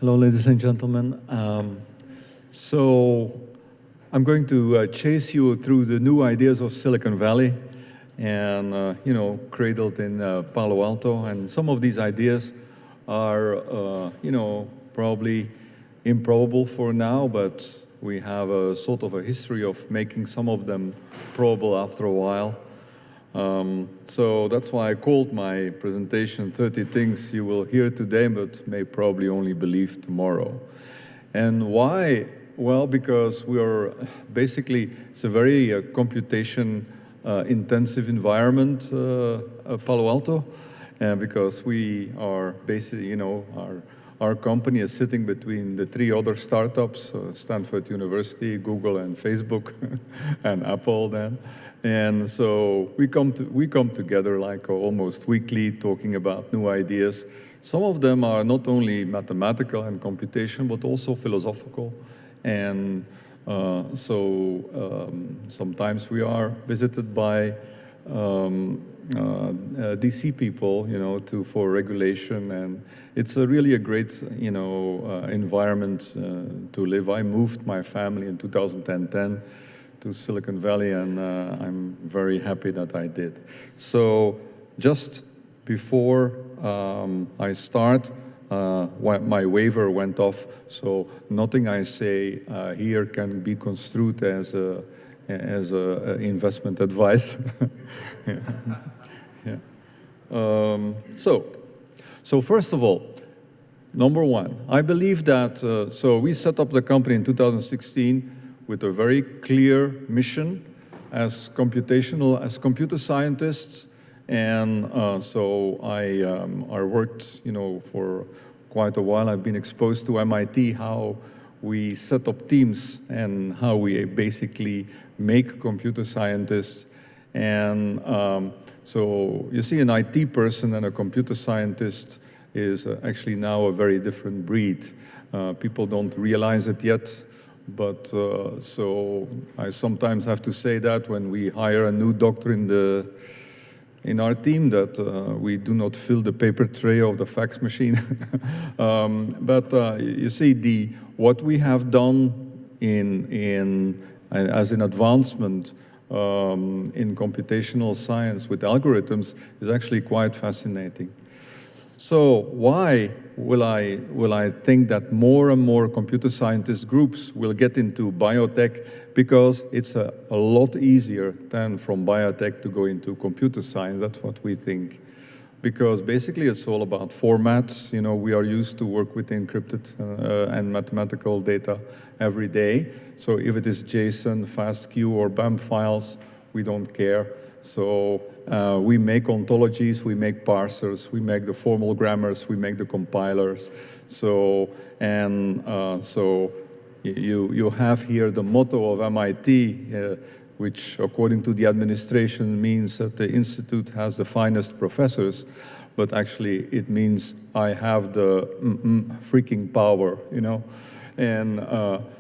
Hello, ladies and gentlemen. So I'm going to chase you through the new ideas of Silicon Valley and, cradled in Palo Alto. And some of these ideas are, probably improbable for now, but we have a sort of a history of making some of them probable after a while. So that's why I called my presentation 30 Things You Will Hear Today, but may probably only believe tomorrow. And why? Well, because we are basically, it's a very computation intensive environment, Palo Alto, because we are basically, our company is sitting between the three other startups, Stanford University, Google, and Facebook, and Apple then. And so we come together like almost weekly, talking about new ideas. Some of them are not only mathematical and computation, but also philosophical. And sometimes we are visited by DC people, for regulation, and it's really a great, environment to live. I moved my family in 2010 to Silicon Valley, and I'm very happy that I did. So just before I start, my waiver went off, so nothing I say here can be construed as a investment advice. Yeah. Yeah. So first of all, number one, I believe that, so we set up the company in 2016 with a very clear mission as computer scientists. And so I worked, for quite a while. I've been exposed to MIT, how we set up teams and how we basically make computer scientists. And so you see, an IT person and a computer scientist is actually now a very different breed. People don't realize it yet, but so I sometimes have to say that when we hire a new doctor in our team, that we do not fill the paper tray of the fax machine. But you see, what we have done as an advancement in computational science with algorithms is actually quite fascinating. So why will I think that more and more computer scientist groups will get into biotech? Because it's a lot easier than from biotech to go into computer science. That's what we think. Because basically it's all about formats. We are used to work with encrypted and mathematical data every day. So if it is JSON, FASTQ, or BAM files, we don't care. So we make ontologies, we make parsers, we make the formal grammars, we make the compilers. So you have here the motto of MIT, which according to the administration means that the institute has the finest professors, but actually it means I have the freaking power, And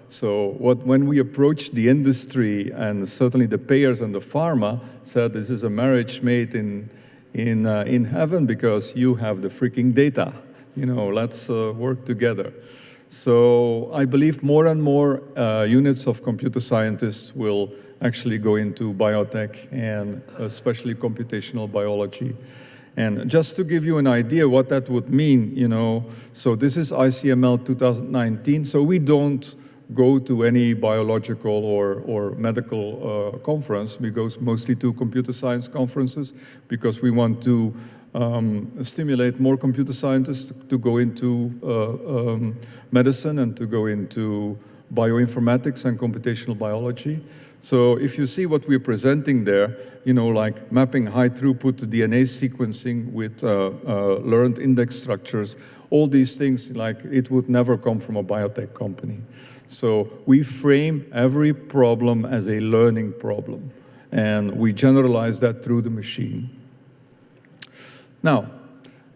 so when we approached the industry, and certainly the payers and the pharma said, this is a marriage made in heaven because you have the freaking data. Let's work together. So I believe more and more units of computer scientists will actually go into biotech and especially computational biology. And just to give you an idea what that would mean, so this is ICML 2019. So we don't go to any biological or medical conference. We go mostly to computer science conferences because we want to stimulate more computer scientists to go into medicine and to go into bioinformatics and computational biology. So if you see what we're presenting there, like mapping high throughput DNA sequencing with learned index structures, all these things, like it would never come from a biotech company. So we frame every problem as a learning problem, and we generalize that through the machine. Now,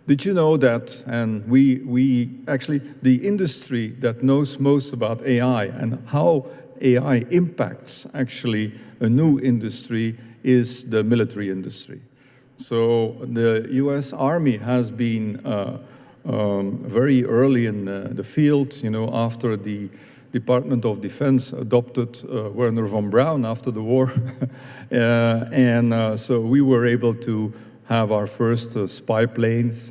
did you know that, and we actually, the industry that knows most about AI and how AI impacts actually a new industry is the military industry. So the US Army has been very early in the field, after the Department of Defense adopted Werner von Braun after the war. So we were able to have our first spy planes.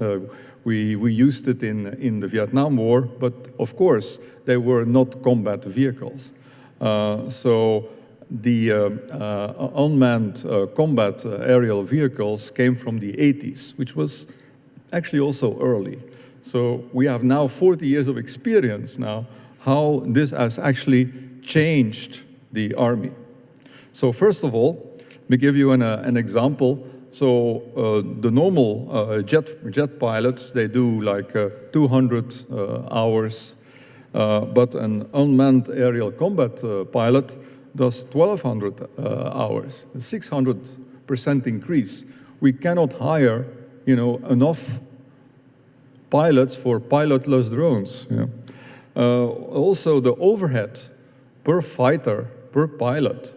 We used it in the Vietnam War, but of course, they were not combat vehicles. So the unmanned combat aerial vehicles came from the 80s, which was actually also early. So we have now 40 years of experience now how this has actually changed the Army. So first of all, let me give you an example. So the normal jet pilots, they do like 200 hours, but an unmanned aerial combat pilot does 1,200 hours, a 600% increase. We cannot hire, enough pilots for pilotless drones. Also, the overhead per fighter, per pilot,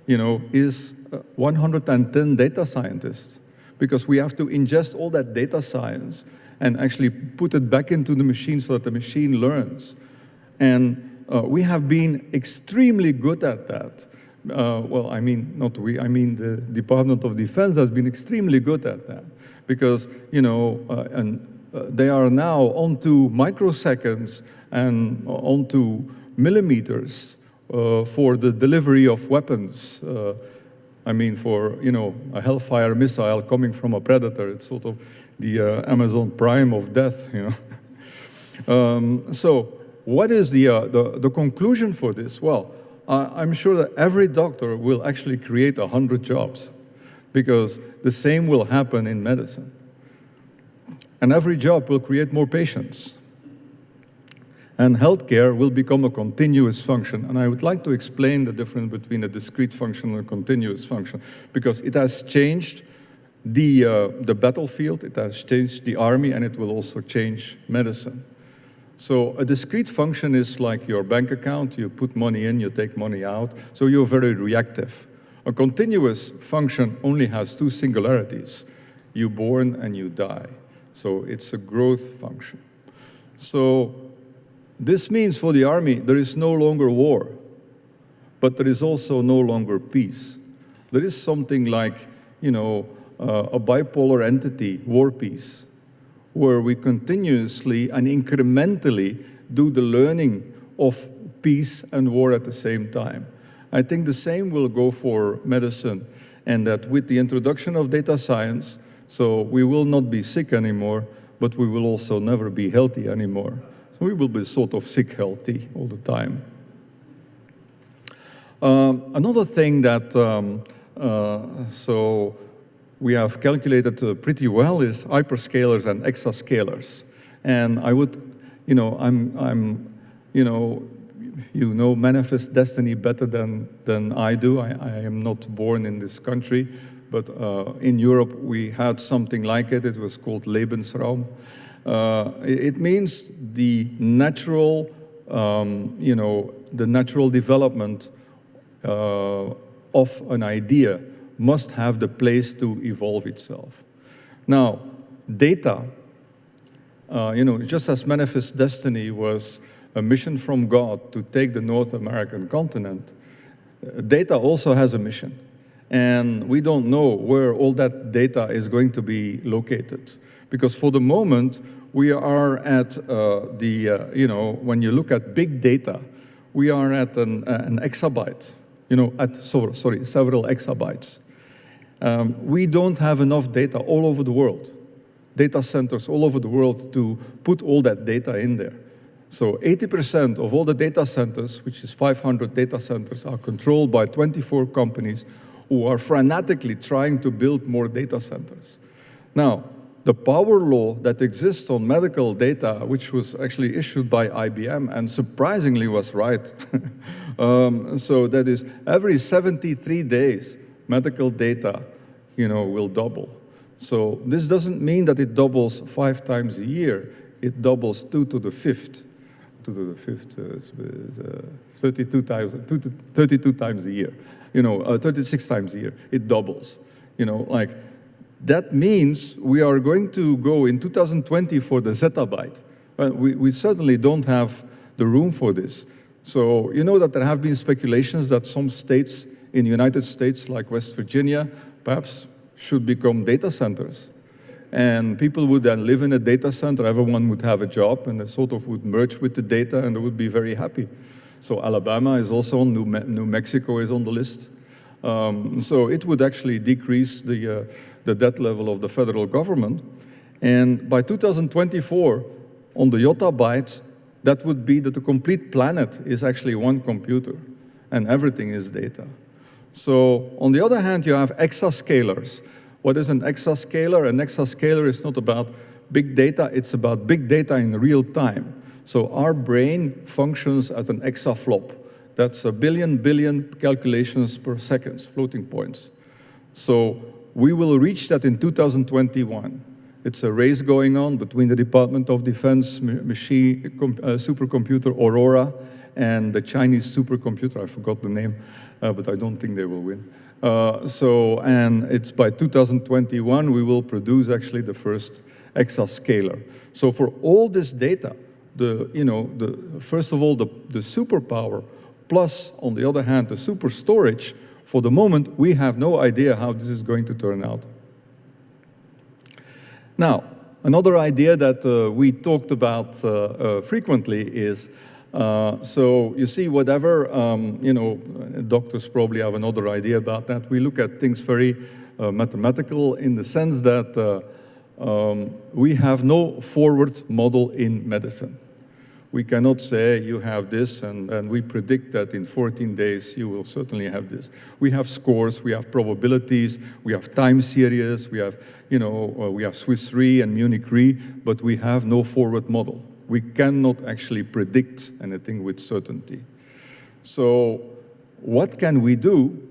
is 110 data scientists, because we have to ingest all that data science and actually put it back into the machine so that the machine learns. And we have been extremely good at that. Well, I mean, not we, I mean the Department of Defense has been extremely good at that, because, they are now onto microseconds and onto millimeters for the delivery of weapons. I mean, for, a Hellfire missile coming from a predator, it's sort of the Amazon Prime of death, So what is the conclusion for this? Well, I'm sure that every doctor will actually create 100 jobs, because the same will happen in medicine. And every job will create more patients. And healthcare will become a continuous function. And I would like to explain the difference between a discrete function and a continuous function, because it has changed the battlefield, it has changed the army, and it will also change medicine. So a discrete function is like your bank account. You put money in, you take money out, so you're very reactive. A continuous function only has two singularities. You're born and you die. So it's a growth function. So this means for the army, there is no longer war, but there is also no longer peace. There is something like, a bipolar entity, war peace, where we continuously and incrementally do the learning of peace and war at the same time. I think the same will go for medicine, and that with the introduction of data science, so we will not be sick anymore, but we will also never be healthy anymore. So we will be sort of sick healthy all the time. Another thing that so we have calculated pretty well is hyperscalers and exascalers. And I would, manifest destiny better than I do. I am not born in this country, but in Europe we had something like it. It was called Lebensraum. It means the natural, the natural development of an idea must have the place to evolve itself. Now, data, just as Manifest Destiny was a mission from God to take the North American continent, data also has a mission. And we don't know where all that data is going to be located. Because for the moment, we are at when you look at big data, we are at an exabyte, several exabytes. We don't have enough data all over the world, data centers all over the world to put all that data in there. So 80% of all the data centers, which is 500 data centers, are controlled by 24 companies who are frantically trying to build more data centers. Now, the power law that exists on medical data, which was actually issued by IBM and surprisingly was right. So that is every 73 days, medical data, will double. So this doesn't mean that it doubles 5 times a year. It doubles 2 to the 5th. 2 to the 5th, 32 times a year. 36 times a year. It doubles. That means we are going to go in 2020 for the zettabyte. We certainly don't have the room for this. So you know that there have been speculations that some states in the United States, like West Virginia, perhaps should become data centers. And people would then live in a data center, everyone would have a job, and they sort of would merge with the data, and they would be very happy. So Alabama is also on, New Mexico is on the list. So it would actually decrease the debt level of the federal government. And by 2024, on the yottabyte, that would be that the complete planet is actually one computer, and everything is data. So on the other hand, you have exascalers. What is an exascaler? An exascaler is not about big data, it's about big data in real time. So our brain functions as an exaflop. That's a billion calculations per second, floating points. So we will reach that in 2021. It's a race going on between the Department of Defense supercomputer Aurora and the Chinese supercomputer, I forgot the name, but I don't think they will win. And it's by 2021 we will produce actually the first exascaler. So for all this data, first of all, the superpower, plus on the other hand, the super storage, for the moment, we have no idea how this is going to turn out. Now, another idea that we talked about frequently is, so you see, whatever, doctors probably have another idea about that. We look at things very mathematical in the sense that we have no forward model in medicine. We cannot say you have this and we predict that in 14 days you will certainly have this. We have scores, we have probabilities, we have time series, we have, we have Swiss Re and Munich Re, but we have no forward model. We cannot actually predict anything with certainty. So what can we do?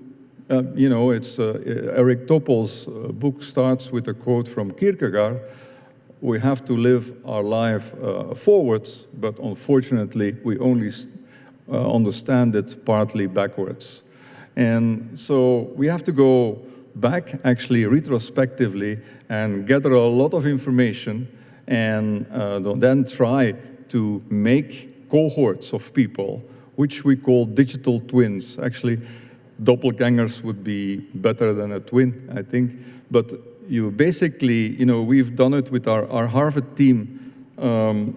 Eric Topol's book starts with a quote from Kierkegaard. We have to live our life forwards, but unfortunately, we only understand it partly backwards. And so we have to go back, actually, retrospectively, and gather a lot of information, and then try to make cohorts of people, which we call digital twins. Actually, doppelgangers would be better than a twin, I think. But you basically, we've done it with our Harvard team.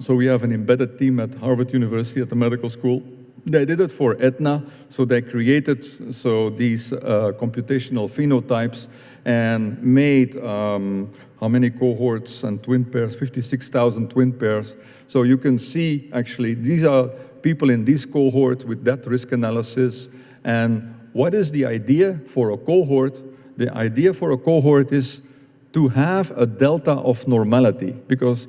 So we have an embedded team at Harvard University at the medical school. They did it for Aetna, so they created these computational phenotypes and made how many cohorts and twin pairs, 56,000 twin pairs. So you can see, actually, these are people in these cohorts with that risk analysis. And what is the idea for a cohort? The idea for a cohort is to have a delta of normality, because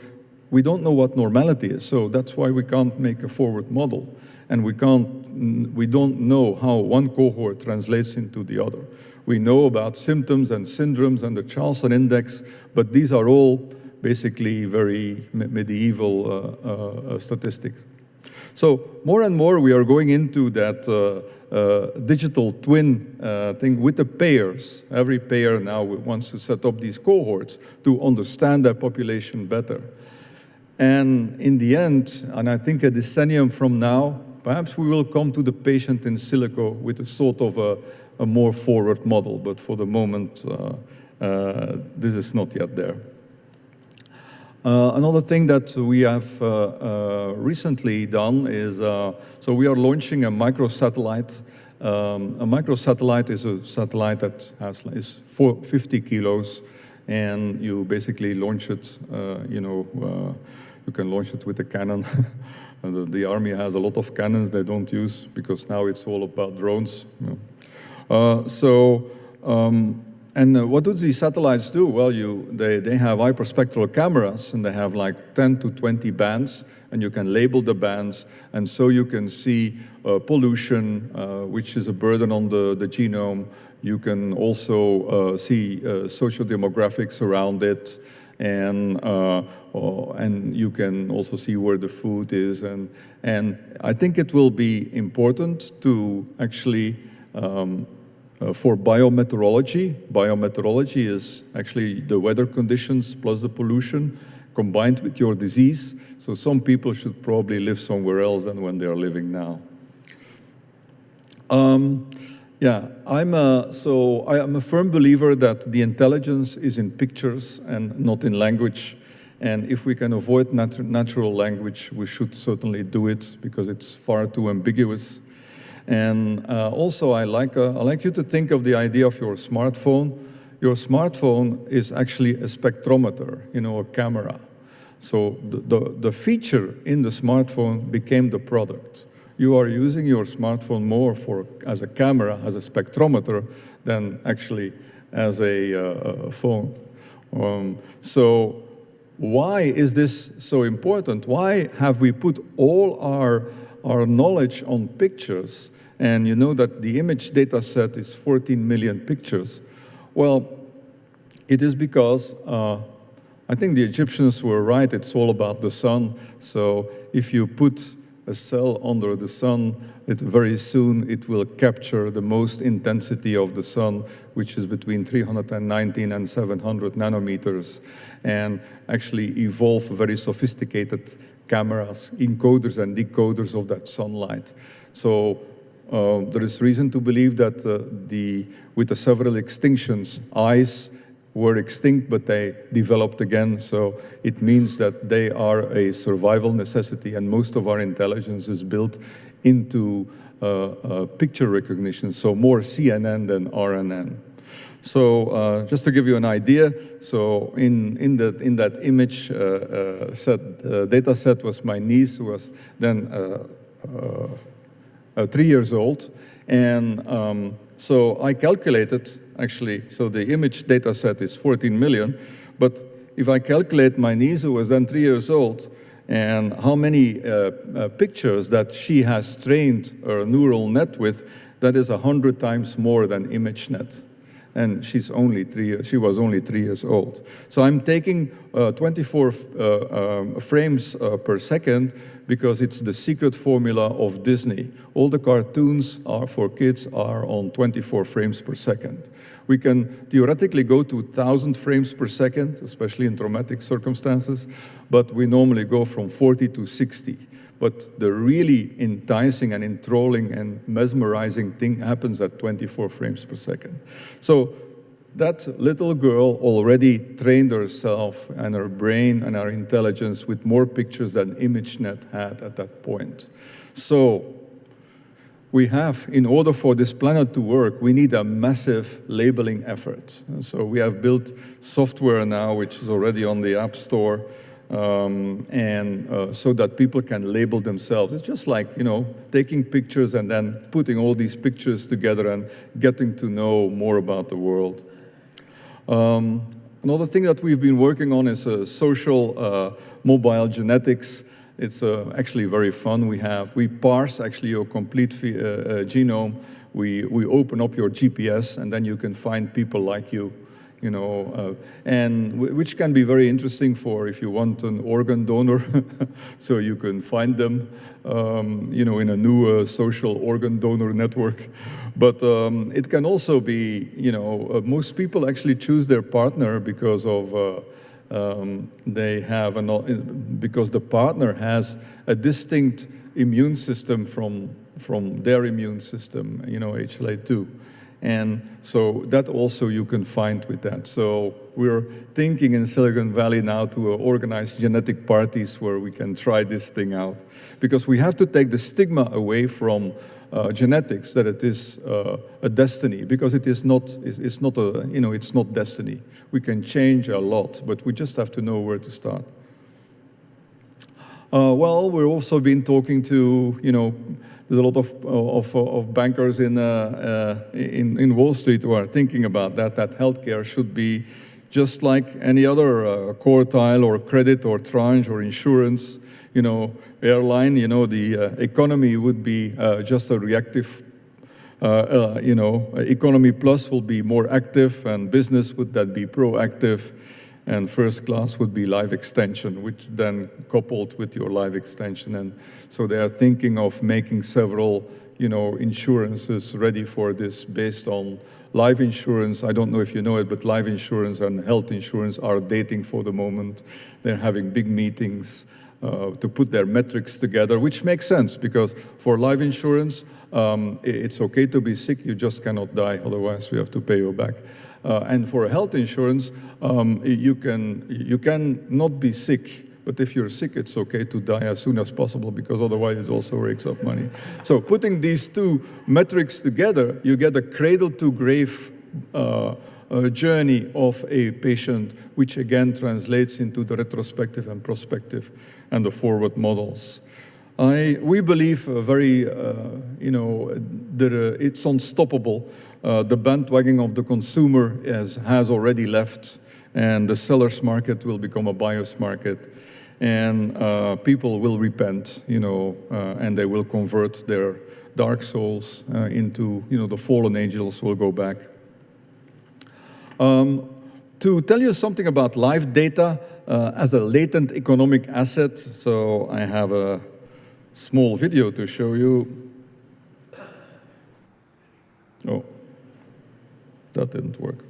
we don't know what normality is, so that's why we can't make a forward model. And we don't know how one cohort translates into the other. We know about symptoms and syndromes and the Charlson Index, but these are all basically very medieval statistics. So more and more we are going into that digital twin thing with the payers. Every payer now wants to set up these cohorts to understand their population better. And in the end, and I think a decennium from now, perhaps we will come to the patient in silico with a sort of a more forward model, but for the moment, this is not yet there. Another thing that we have recently done is, so we are launching a microsatellite. A microsatellite is a satellite that is 50 kilos, and you basically launch it, you can launch it with a cannon. The army has a lot of cannons they don't use, because now it's all about drones. And what do these satellites do? Well, they have hyperspectral cameras, and they have like 10 to 20 bands, and you can label the bands, and so you can see pollution, which is a burden on the genome. You can also see social demographics around it, and you can also see where the food is. And I think it will be important to actually for biometeorology. Biometeorology is actually the weather conditions plus the pollution combined with your disease. So some people should probably live somewhere else than when they are living now. Yeah, I am a firm believer that the intelligence is in pictures and not in language. And if we can avoid natural language, we should certainly do it because it's far too ambiguous. And also, I like you to think of the idea of your smartphone. Your smartphone is actually a spectrometer, a camera. So the feature in the smartphone became the product. You are using your smartphone more as a camera, as a spectrometer, than actually as a phone. So why is this so important? Why have we put all our knowledge on pictures? And you know that the image data set is 14 million pictures. Well, it is because I think the Egyptians were right. It's all about the sun. So if you put a cell under the sun, very soon it will capture the most intensity of the sun, which is between 319 and 700 nanometers, and actually evolve very sophisticated cameras, encoders and decoders of that sunlight. So there is reason to believe that with the several extinctions, eyes were extinct, but they developed again. So it means that they are a survival necessity, and most of our intelligence is built into picture recognition, so more CNN than RNN. So just to give you an idea, so in that image data set was my niece, who was then 3 years old, and so I calculated, actually, so the image data set is 14 million, but if I calculate my niece, who was then 3 years old, and how many pictures that she has trained her neural net with, that is 100 times more than ImageNet. And she was only 3 years old. So I'm taking 24 frames per second because it's the secret formula of Disney. All the cartoons for kids are on 24 frames per second. We can theoretically go to 1,000 frames per second, especially in traumatic circumstances, but we normally go from 40 to 60. But the really enticing and enthralling and mesmerizing thing happens at 24 frames per second. So that little girl already trained herself and her brain and her intelligence with more pictures than ImageNet had at that point. So we have, in order for this planet to work, we need a massive labeling effort. And so we have built software now, which is already on the App Store, so that people can label themselves. It's just like, taking pictures and then putting all these pictures together and getting to know more about the world. Another thing that we've been working on is social mobile genetics. It's actually very fun. We parse actually your complete genome. We open up your GPS, and then you can find people like you. And which can be very interesting for if you want an organ donor, so you can find them, in a new social organ donor network. But it can also be, most people actually choose their partner because of because the partner has a distinct immune system from their immune system, HLA2. And so that also you can find with that. So we're thinking in Silicon Valley now to organize genetic parties where we can try this thing out. Because we have to take the stigma away from genetics, that it is a destiny, because it's not destiny. We can change a lot, but we just have to know where to start. Well, we've also been talking to, there's a lot of bankers in Wall Street who are thinking about that healthcare should be just like any other quartile or credit or tranche or insurance, airline, the economy would be just a reactive, economy plus will be more active, and business would then be proactive. And first class would be life extension, which then coupled with your life extension. And so they are thinking of making several, insurances ready for this based on life insurance, I don't know if you know it, but life insurance and health insurance are dating for the moment. They're having big meetings to put their metrics together, which makes sense because for life insurance, it's okay to be sick, you just cannot die, otherwise we have to pay you back. And for health insurance, you can not be sick, but if you're sick, it's okay to die as soon as possible because otherwise it also rakes up money. So putting these two metrics together, you get a cradle-to-grave journey of a patient, which again translates into the retrospective and prospective and the forward models. We believe it's unstoppable. The bandwagon of the consumer has already left, and the seller's market will become a buyer's market. And people will repent, and they will convert their dark souls into, the fallen angels will go back. To tell you something about live data as a latent economic asset, so I have a small video to show you. Oh, that didn't work.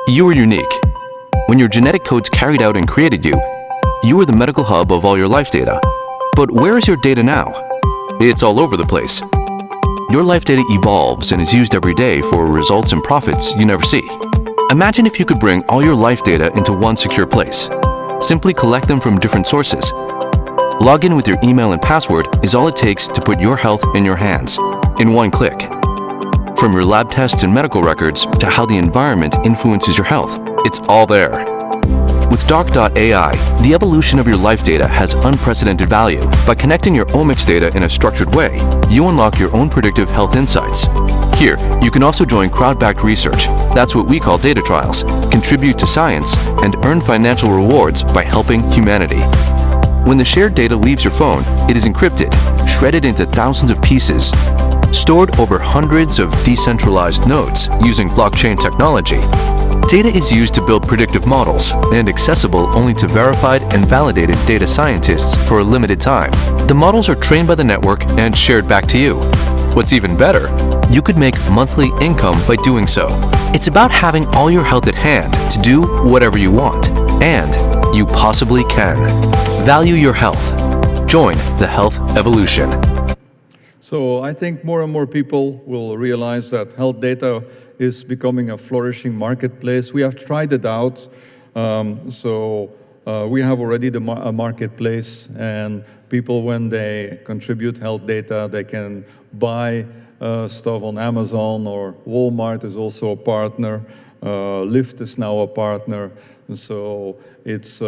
You are unique. When your genetic codes carried out and created you, you are the medical hub of all your life data. But where is your data now? It's all over the place. Your life data evolves and is used every day for results and profits you never see. Imagine if you could bring all your life data into one secure place. Simply collect them from different sources. Log in with your email and password is all it takes to put your health in your hands, in one click. From your lab tests and medical records to how the environment influences your health, it's all there. With Doc.ai, the evolution of your life data has unprecedented value. By connecting your omics data in a structured way, you unlock your own predictive health insights. Here, you can also join crowd-backed research, that's what we call data trials, contribute to science, and earn financial rewards by helping humanity. When the shared data leaves your phone, it is encrypted, shredded into thousands of pieces, stored over hundreds of decentralized nodes using blockchain technology. Data is used to build predictive models and accessible only to verified and validated data scientists for a limited time. The models are trained by the network and shared back to you. What's even better, you could make monthly income by doing so. It's about having all your health at hand to do whatever you want, and you possibly can. Value your health. Join the health evolution. So I think more and more people will realize that health data is becoming a flourishing marketplace. We have tried it out. We have already a marketplace, and people, when they contribute health data, they can buy stuff on Amazon, or Walmart is also a partner. Lyft is now a partner. So it's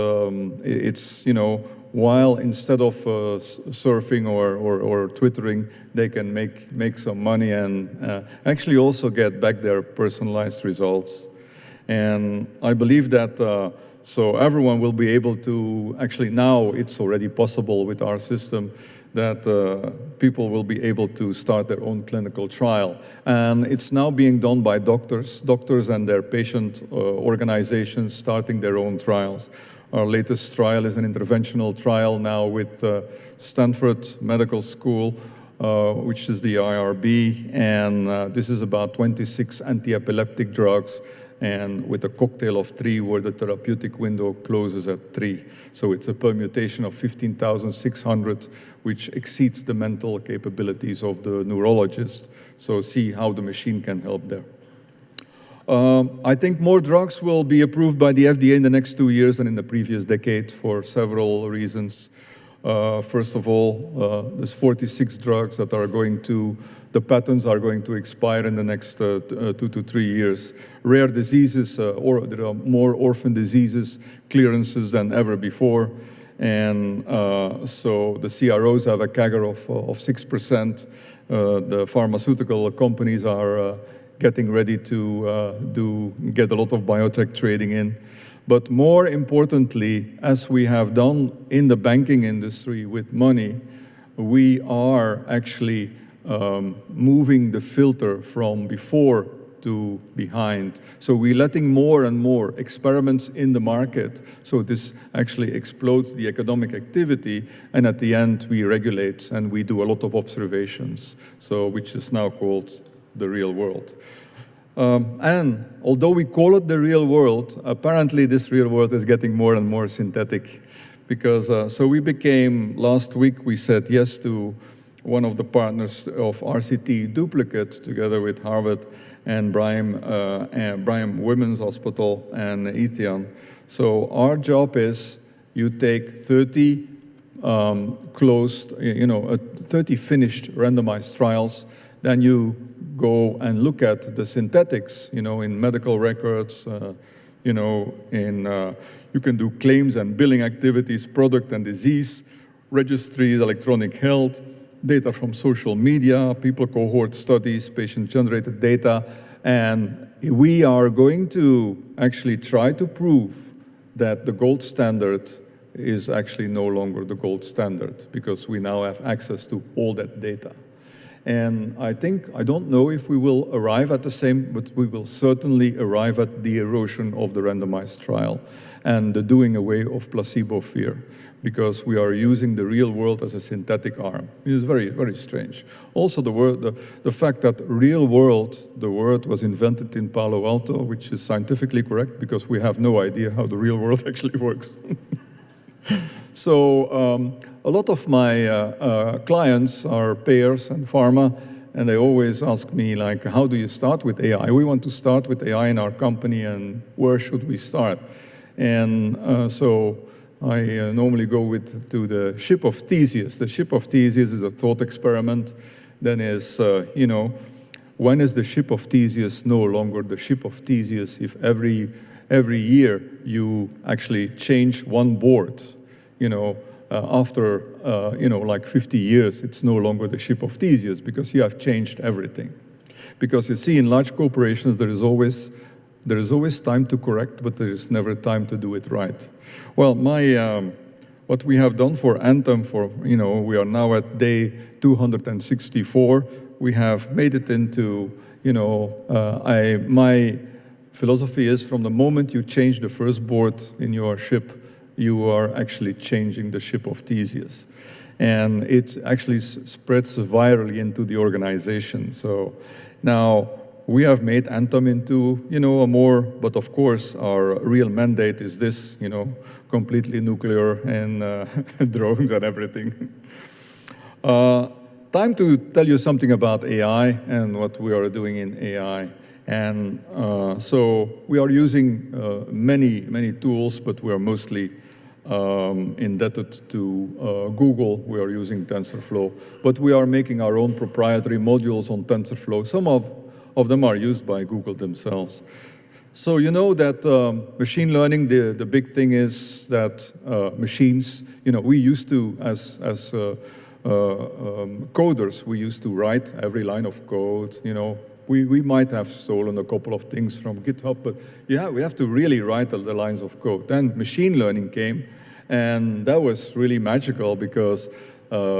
while instead of surfing or twittering, they can make some money and actually also get back their personalized results. And I believe that so everyone will be able to, actually now it's already possible with our system, that people will be able to start their own clinical trial. And it's now being done by doctors and their patient organizations starting their own trials. Our latest trial is an interventional trial now with Stanford Medical School, which is the IRB, and this is about 26 anti-epileptic drugs, and with a cocktail of 3 where the therapeutic window closes at 3. So it's a permutation of 15,600, which exceeds the mental capabilities of the neurologist. So see how the machine can help there. I think more drugs will be approved by the FDA in the next 2 years than in the previous decade for several reasons. First of all, there's 46 drugs that are the patents are going to expire in the next 2 to 3 years. Rare diseases, there are more orphan diseases clearances than ever before. And so the CROs have a CAGR of 6%. The pharmaceutical companies are getting ready to get a lot of biotech trading in. But more importantly, as we have done in the banking industry with money, we are actually moving the filter from before to behind. So we're letting more and more experiments in the market. So this actually explodes the economic activity, and at the end we regulate and we do a lot of observations, so which is now called the real world. And although we call it the real world, apparently this real world is getting more and more synthetic. Because, so we became, last week we said yes to one of the partners of RCT Duplicate, together with Harvard and Brigham Women's Hospital and Ethian. So our job is you take 30 closed, 30 finished randomized trials, then you go and look at the synthetics, in medical records, you can do claims and billing activities, product and disease registries, electronic health, data from social media, people cohort studies, patient-generated data, and we are going to actually try to prove that the gold standard is actually no longer the gold standard, because we now have access to all that data. And I don't know if we will arrive at the same, but we will certainly arrive at the erosion of the randomized trial and the doing away of placebo fear, because we are using the real world as a synthetic arm. It is very, very strange. Also, the fact that real world, the word was invented in Palo Alto, which is scientifically correct, because we have no idea how the real world actually works. So a lot of my clients are payers and pharma, and they always ask me, like, how do you start with AI? We want to start with AI in our company, and where should we start? And so I normally go to the Ship of Theseus. The Ship of Theseus is a thought experiment. Then is, when is the Ship of Theseus no longer the Ship of Theseus if every year you actually change one board? After, like 50 years, it's no longer the Ship of Theseus, because you have changed everything. Because you see, in large corporations, there is always time to correct, but there is never time to do it right. Well, what we have done for Anthem, we are now at day 264. We have made it into, my philosophy is, from the moment you change the first board in your ship, you are actually changing the Ship of Theseus. And it actually spreads virally into the organization. So now we have made Anthem into, a more, but of course our real mandate is this, completely nuclear and drones and everything. Time to tell you something about AI and what we are doing in AI. And so we are using many tools, but we are mostly indebted to Google. We are using TensorFlow, but we are making our own proprietary modules on TensorFlow. Some of them are used by Google themselves. So you know that machine learning, the big thing is that machines, we used to, as coders, we used to write every line of code, We might have stolen a couple of things from GitHub, but yeah, we have to really write the lines of code. Then machine learning came, and that was really magical, because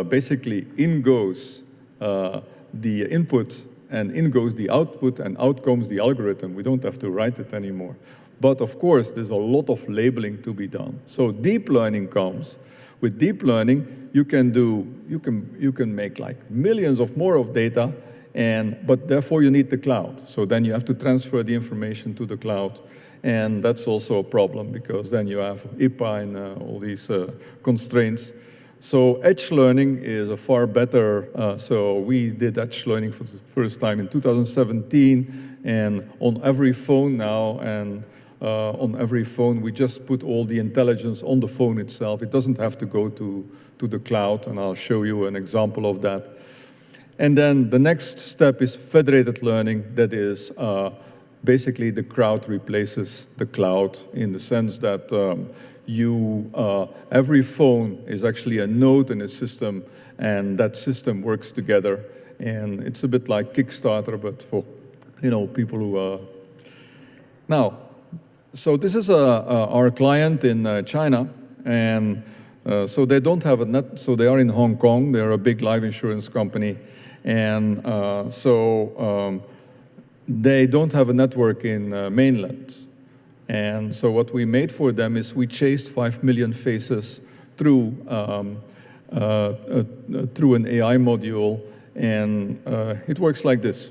basically in goes the input, and in goes the output, and out comes the algorithm. We don't have to write it anymore. But of course, there's a lot of labeling to be done. So deep learning comes. With deep learning, you can make like millions of more of data, but therefore you need the cloud. So then you have to transfer the information to the cloud. And that's also a problem, because then you have IPA and all these constraints. So edge learning is a far better, so we did edge learning for the first time in 2017, and on every phone now, and on every phone we just put all the intelligence on the phone itself. It doesn't have to go to the cloud, and I'll show you an example of that. And then the next step is federated learning. That is basically the crowd replaces the cloud, in the sense that every phone is actually a node in a system, and that system works together. And it's a bit like Kickstarter, but for people who now. So this is our client in China, and so they don't have a net. So they are in Hong Kong. They are a big life insurance company. And they don't have a network in mainland. And so what we made for them is we chased 5 million faces through an AI module, and it works like this.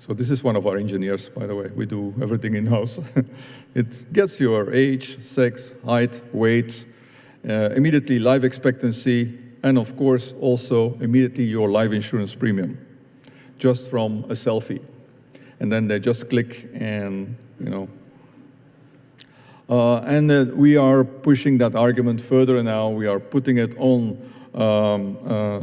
So this is one of our engineers, by the way. We do everything in-house. It gets your age, sex, height, weight, immediately life expectancy, and of course also immediately your life insurance premium, just from a selfie. And then they just click and, you know. We are pushing that argument further now. We are putting it on,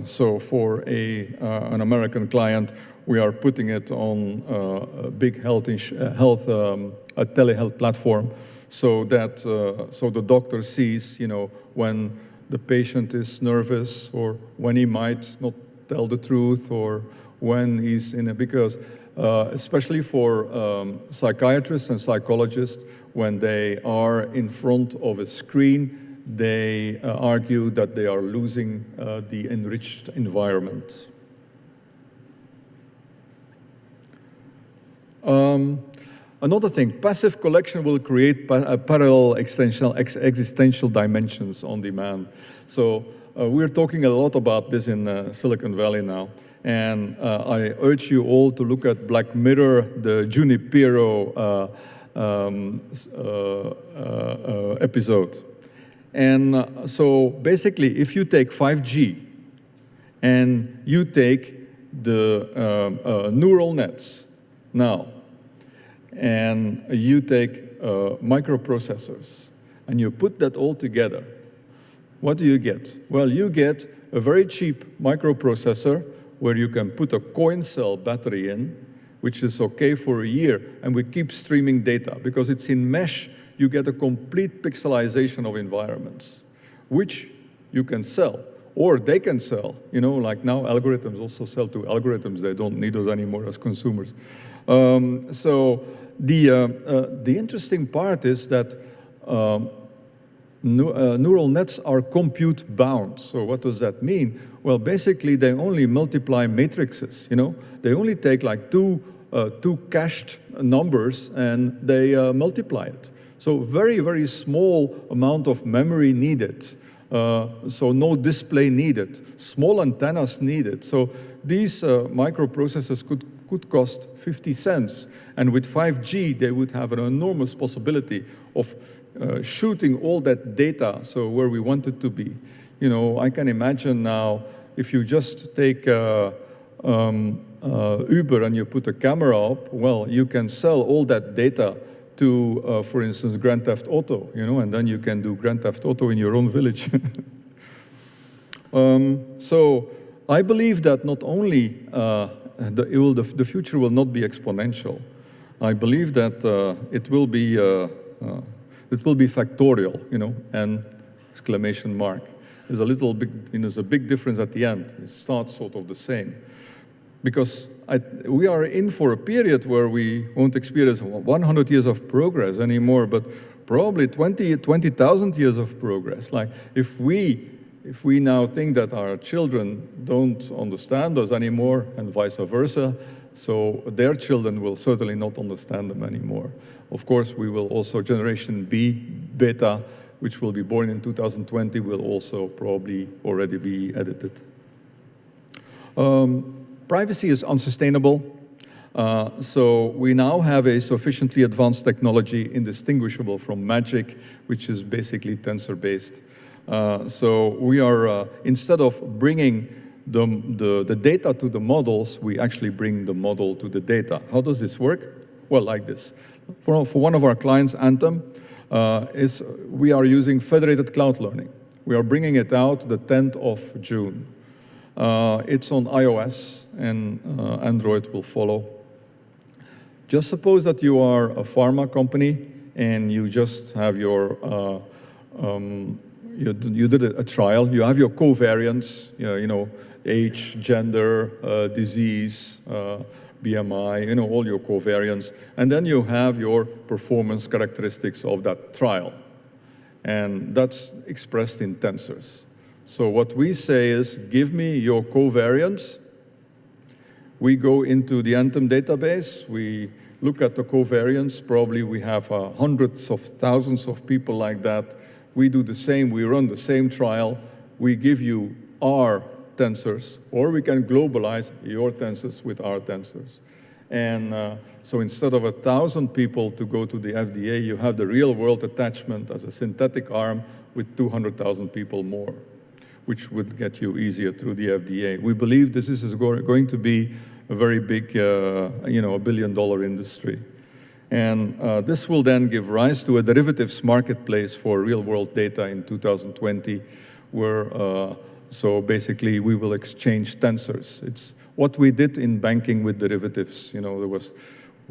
so for an American client, we are putting it on a big a telehealth platform, so that so the doctor sees, you know, when the patient is nervous, or when he might not tell the truth, or when he's in a, because especially for psychiatrists and psychologists, when they are in front of a screen, they argue that they are losing the enriched environment. Another thing, passive collection will create parallel existential dimensions on demand. So we're talking a lot about this in Silicon Valley now. And I urge you all to look at Black Mirror, the Junipero episode. And so basically, if you take 5G and you take the neural nets now, and you take microprocessors, and you put that all together, what do you get? Well, you get a very cheap microprocessor where you can put a coin cell battery in, which is okay for a year, and we keep streaming data. Because it's in mesh, you get a complete pixelization of environments, which you can sell, or they can sell. You know, like now algorithms also sell to algorithms. They don't need us anymore as consumers. So the interesting part is that neural nets are compute bound. So what does that mean? Well, basically, they only multiply matrices, you know? They only take like two cached numbers and they multiply it. So very, very small amount of memory needed. So no display needed. Small antennas needed. So these microprocessors could cost 50 cents. And with 5G, they would have an enormous possibility of shooting all that data, so where we want it to be. You know, I can imagine now, if you just take Uber and you put a camera up, well, you can sell all that data to, for instance, Grand Theft Auto, you know, and then you can do Grand Theft Auto in your own village. So I believe that not only the future will not be exponential, I believe that it will be factorial, you know, and exclamation mark. There's a little big, you know, there's a big difference at the end. It starts sort of the same. Because we are in for a period where we won't experience 100 years of progress anymore, but probably 20,000 years of progress. Like if we now think that our children don't understand us anymore and vice versa, so their children will certainly not understand them anymore. Of course, we will also, generation beta, which will be born in 2020, will also probably already be edited. Privacy is unsustainable. So we now have a sufficiently advanced technology indistinguishable from magic, which is basically tensor-based. So we are, instead of bringing the data to the models, we actually bring the model to the data. How does this work? Well, like this. For one of our clients, Anthem, we are using federated cloud learning. We are bringing it out the 10th of June. It's on iOS, and Android will follow. Just suppose that you are a pharma company and you just have your, you did a trial, you have your covariance, you know, age, gender, disease, BMI, you know, all your covariance, and then you have your performance characteristics of that trial. And that's expressed in tensors. So what we say is, give me your covariance. We go into the Anthem database, we look at the covariance, probably we have hundreds of thousands of people like that. We do the same, we run the same trial, we give you our tensors, or we can globalize your tensors with our tensors. And so instead of 1,000 people to go to the FDA, you have the real world attachment as a synthetic arm with 200,000 people more, which would get you easier through the FDA. We believe this is going to be a very big, $1 billion industry. And this will then give rise to a derivatives marketplace for real-world data in 2020, where, so basically, we will exchange tensors. It's what we did in banking with derivatives. There was,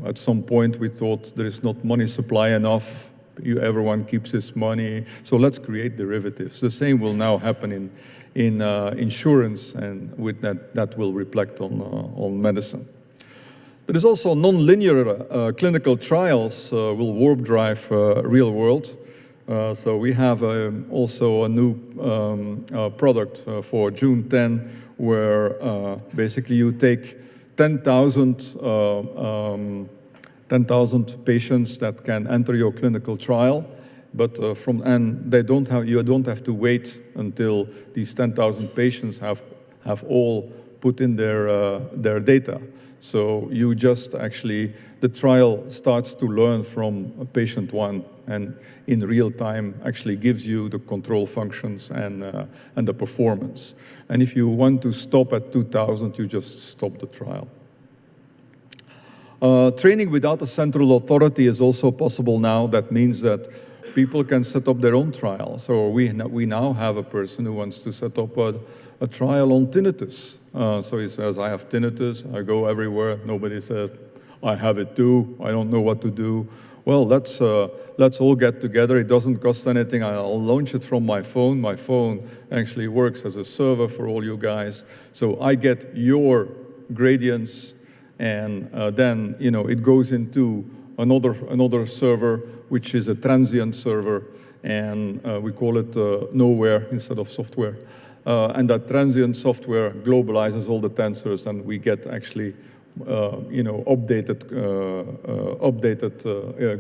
at some point, we thought there is not money supply enough. Everyone keeps his money, so let's create derivatives. The same will now happen in insurance, and with that will reflect on medicine. There is also nonlinear clinical trials will warp drive real world. So we have also a new product for June 10, where basically you take 10,000 patients that can enter your clinical trial, but you don't have to wait until these 10,000 patients have all put in their data. So you just actually, the trial starts to learn from patient one, and in real time actually gives you the control functions and the performance. And if you want to stop at 2,000, you just stop the trial. Training without a central authority is also possible now. That means that people can set up their own trial. So we now have a person who wants to set up a trial on tinnitus. So he says, I have tinnitus, I go everywhere, nobody says, I have it too, I don't know what to do. Well, let's all get together, it doesn't cost anything, I'll launch it from my phone. My phone actually works as a server for all you guys. So I get your gradients, and then it goes into another server, which is a transient server, and we call it nowhere instead of software. And that transient software globalizes all the tensors, and we get actually updated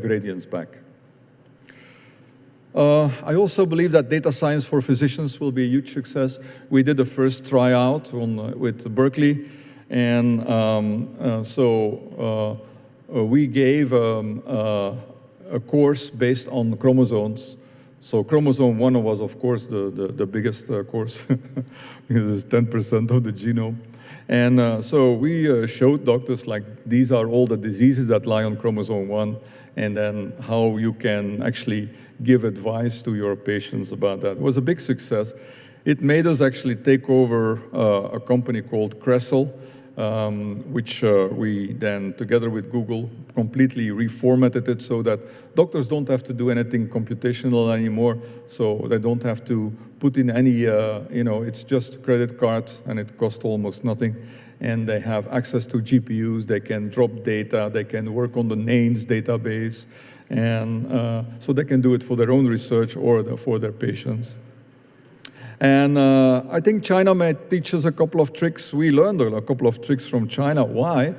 gradients back. I also believe that data science for physicians will be a huge success. We did the first tryout with Berkeley, and we gave a course based on chromosomes. So chromosome 1 was, of course, the biggest course. It's 10% of the genome. And so we showed doctors, like, these are all the diseases that lie on chromosome 1, and then how you can actually give advice to your patients about that. It was a big success. It made us actually take over a company called Cressel, which we then, together with Google, completely reformatted it so that doctors don't have to do anything computational anymore, so they don't have to put in any, it's just credit cards, and it costs almost nothing. And they have access to GPUs, they can drop data, they can work on the NANES database, and so they can do it for their own research or for their patients. And I think China might teach us a couple of tricks. We learned a couple of tricks from China. Why?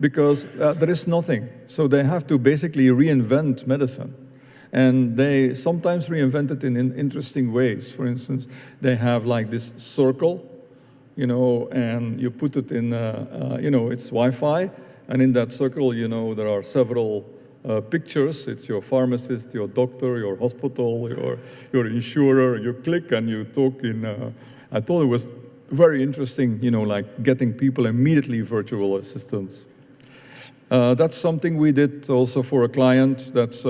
Because there is nothing. So they have to basically reinvent medicine. And they sometimes reinvent it in interesting ways. For instance, they have like this circle, and you put it in, it's Wi-Fi. And in that circle, there are several pictures. It's your pharmacist, your doctor, your hospital, your insurer. You click and you talk in, I thought it was very interesting, like getting people immediately virtual assistants. That's something we did also for a client. That's,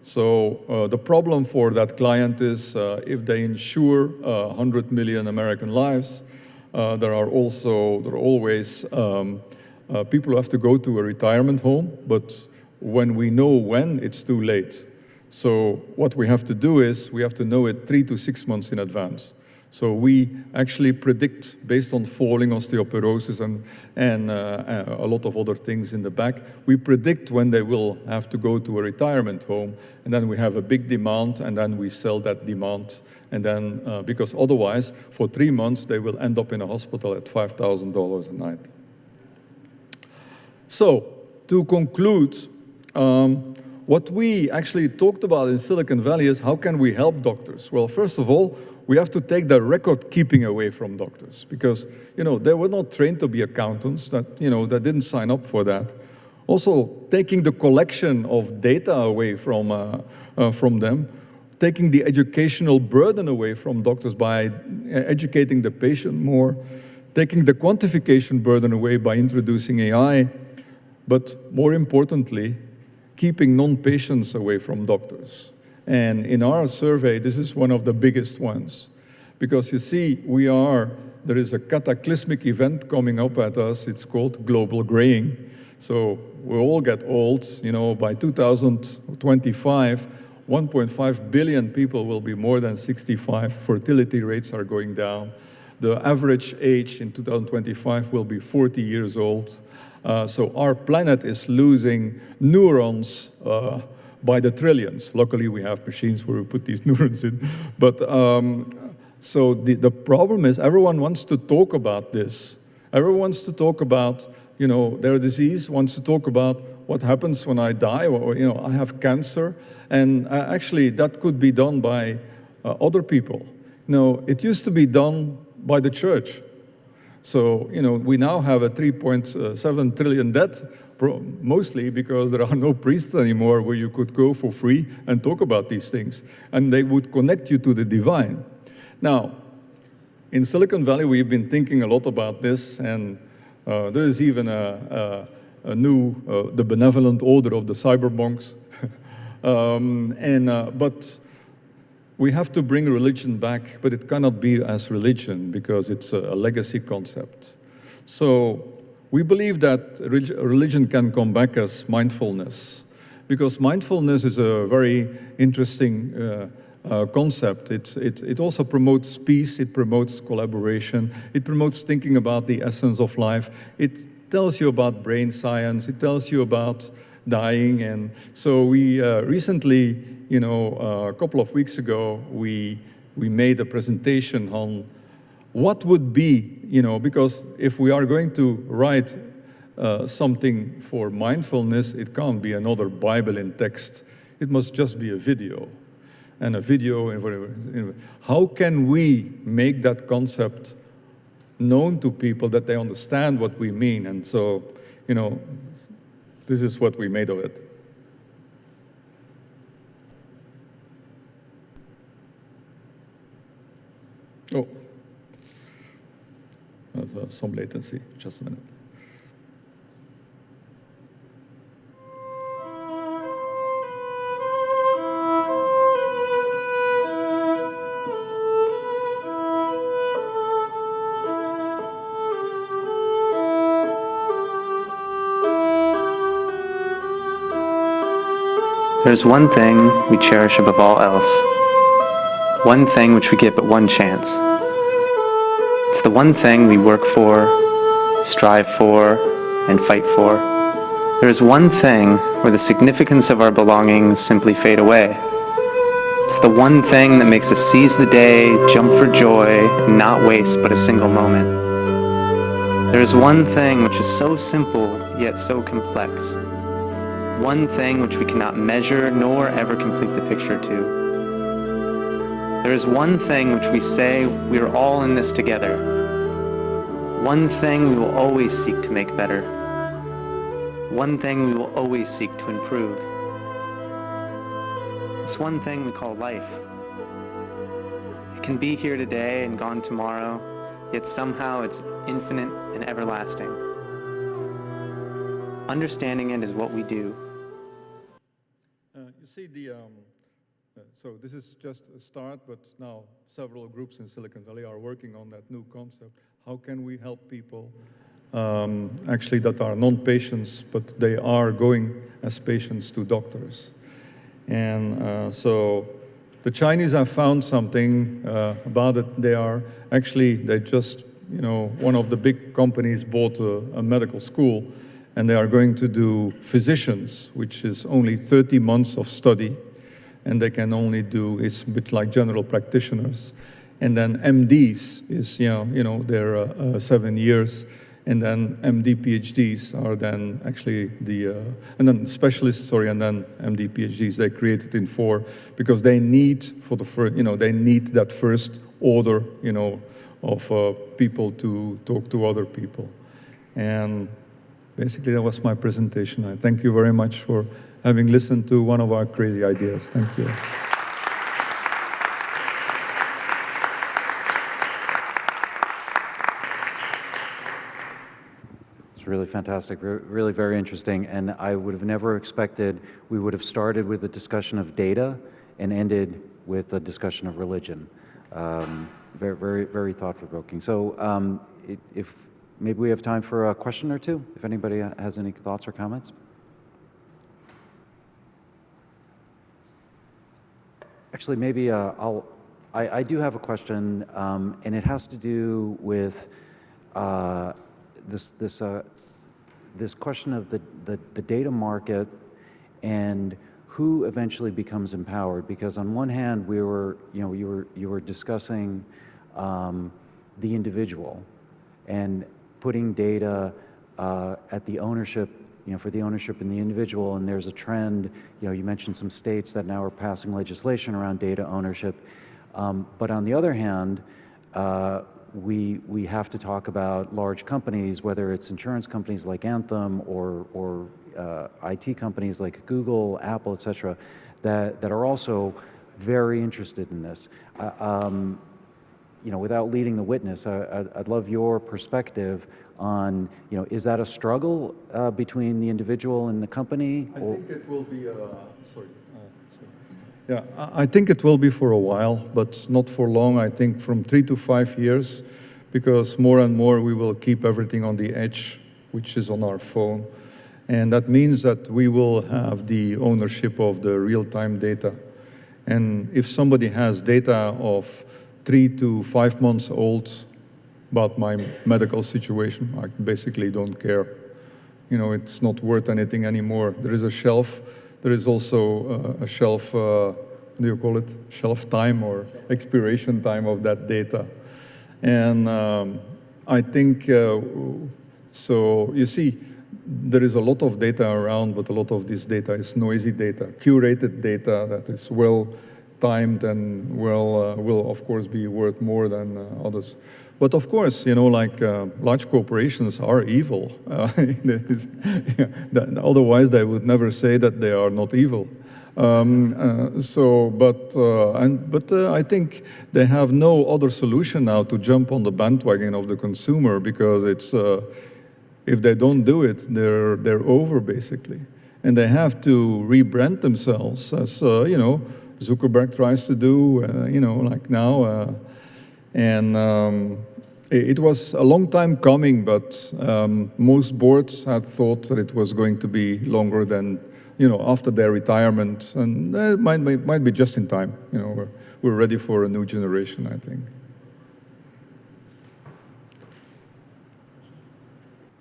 the problem for that client is if they insure 100 million American lives, there are always people who have to go to a retirement home, but when we know when, it's too late. So what we have to do is we have to know it 3 to 6 months in advance. So we actually predict, based on falling osteoporosis and a lot of other things in the back, we predict when they will have to go to a retirement home, and then we have a big demand, and then we sell that demand. And then, because otherwise, for 3 months, they will end up in a hospital at $5,000 a night. So, to conclude, what we actually talked about in Silicon Valley is how can we help doctors? Well, first of all, we have to take the record keeping away from doctors because, they were not trained to be accountants, that didn't sign up for that. Also, taking the collection of data away from them, taking the educational burden away from doctors by educating the patient more, taking the quantification burden away by introducing AI, but more importantly, keeping non-patients away from doctors. And in our survey, this is one of the biggest ones. Because you see, there is a cataclysmic event coming up at us, it's called global graying. So we all get old, by 2025, 1.5 billion people will be more than 65, fertility rates are going down. The average age in 2025 will be 40 years old. So our planet is losing neurons by the trillions. Luckily, we have machines where we put these neurons in. But so the problem is everyone wants to talk about this. Everyone wants to talk about, their disease, wants to talk about what happens when I die, or, I have cancer. And actually, that could be done by other people. It used to be done by the church. So, we now have a 3.7 trillion debt, mostly because there are no priests anymore where you could go for free and talk about these things. And they would connect you to the divine. Now, in Silicon Valley, we've been thinking a lot about this, and there is even a new, the benevolent order of the cybermonks. But we have to bring religion back, but it cannot be as religion because it's a legacy concept. So we believe that religion can come back as mindfulness, because mindfulness is a very interesting concept. It also promotes peace, it promotes collaboration, it promotes thinking about the essence of life. It tells you about brain science, it tells you about dying. And so we recently, a couple of weeks ago, we made a presentation on what would be, because if we are going to write something for mindfulness, it can't be another Bible in text. It must just be a video. And a video, and whatever. How can we make that concept known to people that they understand what we mean? And so, this is what we made of it. Oh, there's some latency, just a minute. There's one thing we cherish above all else, one thing which we get but one chance. It's the one thing we work for, strive for, and fight for. There is one thing where the significance of our belongings simply fade away. It's the one thing that makes us seize the day, jump for joy, and not waste but a single moment. There is one thing which is so simple, yet so complex. One thing which we cannot measure nor ever complete the picture to. There is one thing which we say we are all in this together. One thing we will always seek to make better. One thing we will always seek to improve. This one thing we call life. It can be here today and gone tomorrow, yet somehow it's infinite and everlasting. Understanding it is what we do. You see, so this is just a start, but now several groups in Silicon Valley are working on that new concept. How can we help people actually that are non-patients, but they are going as patients to doctors? And so the Chinese have found something about it. They just, one of the big companies bought a medical school, and they are going to do physicians, which is only 30 months of study, and they can only do, it's a bit like general practitioners. And then MDs is, they're 7 years, And then MD PhDs are then actually and then specialists, sorry, and then MD PhDs, they created in 4 because they need for the first, they need that first order, of people to talk to other people. And basically that was my presentation. I thank you very much for having listened to one of our crazy ideas. Thank you. Really fantastic, really very interesting, and I would have never expected we would have started with a discussion of data and ended with a discussion of religion. Very, very, very thought-provoking. So if maybe we have time for a question or two, if anybody has any thoughts or comments. Actually, maybe I do have a question, and it has to do with this question of the data market and who eventually becomes empowered. Because on one hand, you were discussing the individual and putting data at the ownership, for the ownership in the individual. And there's a trend. You mentioned some states that now are passing legislation around data ownership. But on the other hand, we have to talk about large companies, whether it's insurance companies like Anthem or IT companies like Google, Apple, et cetera, that are also very interested in this. Without leading the witness, I'd love your perspective on, is that a struggle between the individual and the company? I think it will be, Yeah, I think it will be for a while, but not for long. I think from 3 to 5 years, because more and more we will keep everything on the edge, which is on our phone. And that means that we will have the ownership of the real-time data. And if somebody has data of 3 to 5 months old about my medical situation, I basically don't care. It's not worth anything anymore. There is a shelf. There is also a shelf, what do you call it? Shelf time or expiration time of that data. And I think, so you see, there is a lot of data around, but a lot of this data is noisy data, curated data that is well timed and will of course be worth more than others. But of course, large corporations are evil. Otherwise, they would never say that they are not evil. But I think they have no other solution now to jump on the bandwagon of the consumer, because it's if they don't do it, they're over basically, and they have to rebrand themselves as Zuckerberg tries to do, like now. It was a long time coming, but most boards had thought that it was going to be longer than, after their retirement, and it might be just in time. We're ready for a new generation, I think.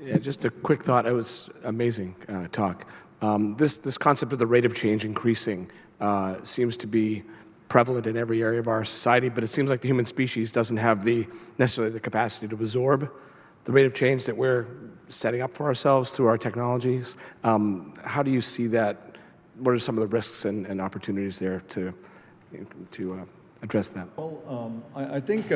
Yeah, just a quick thought. It was amazing talk. This concept of the rate of change increasing seems to be prevalent in every area of our society, but it seems like the human species doesn't have necessarily the capacity to absorb the rate of change that we're setting up for ourselves through our technologies. How do you see that? What are some of the risks and opportunities there to address that? Well, I think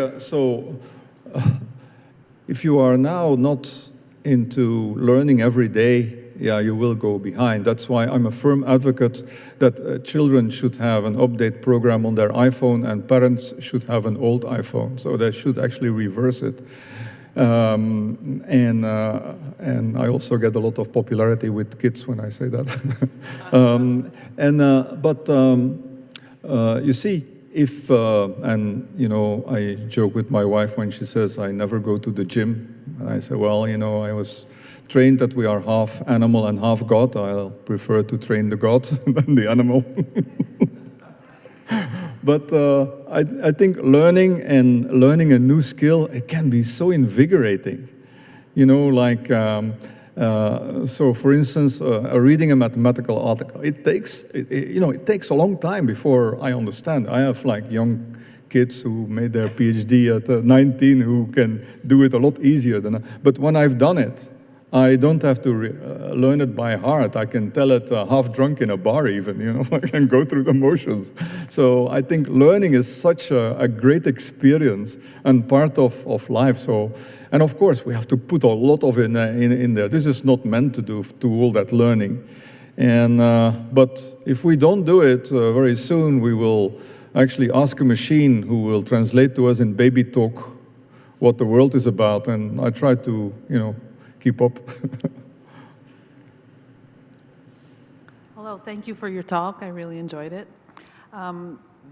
if you are now not into learning every day, yeah, you will go behind. That's why I'm a firm advocate that children should have an update program on their iPhone, and parents should have an old iPhone. So they should actually reverse it. And I also get a lot of popularity with kids when I say that. You see, if, I joke with my wife when she says I never go to the gym. And I say, well, I was trained that we are half animal and half God. I'll prefer to train the God than the animal. But I think learning a new skill, it can be so invigorating. So for instance, reading a mathematical article, it takes a long time before I understand. I have young kids who made their PhD at 19 who can do it a lot easier than I. But when I've done it, I don't have to learn it by heart. I can tell it half drunk in a bar even, you know, I can go through the motions. So I think learning is such a great experience and part of life. So, and of course, we have to put a lot of it in there. This is not meant to do all that learning. And, but if we don't do it very soon, we will actually ask a machine who will translate to us in baby talk what the world is about. And I try to, you know, keep up. Hello, thank you for your talk. I really enjoyed it.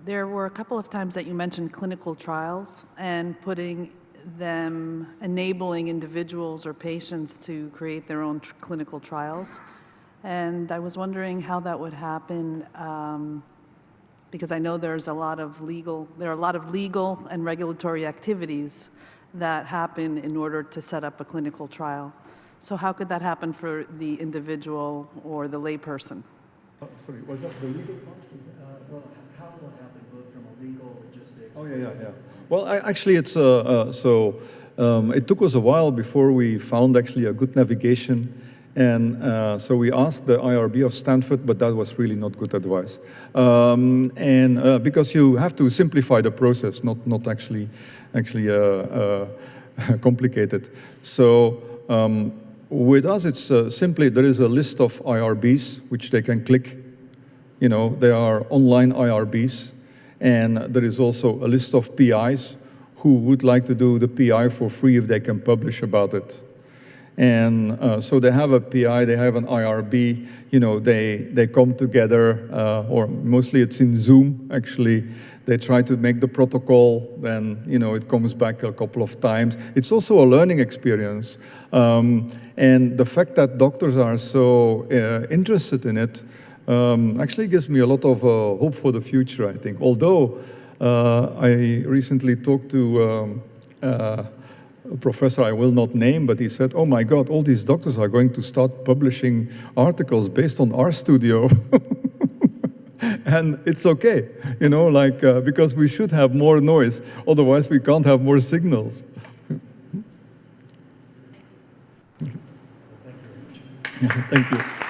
There were a couple of times that you mentioned clinical trials and putting them, enabling individuals or patients to create their own clinical trials. And I was wondering how that would happen, because I know there are a lot of legal and regulatory activities that happen in order to set up a clinical trial. So how could that happen for the individual or the layperson? Sorry, was that the legal part? Well, how will it happen, both from a legal logistics? Oh, yeah. Well, actually, it's it took us a while before we found actually a good navigation. And so we asked the IRB of Stanford, but that was really not good advice. Because you have to simplify the process, not actually complicated. So with us, it's simply there is a list of IRBs which they can click. You know, they are online IRBs, and there is also a list of PIs who would like to do the PI for free if they can publish about it. And so they have a PI, they have an IRB, you know, they come together, or mostly it's in Zoom, actually. They try to make the protocol, then, you know, it comes back a couple of times. It's also a learning experience. And the fact that doctors are so interested in it actually gives me a lot of hope for the future, I think. Although I recently talked to a professor I will not name, but he said, oh my God, all these doctors are going to start publishing articles based on RStudio. And it's okay, you know, like, because we should have more noise, otherwise we can't have more signals. Thank you.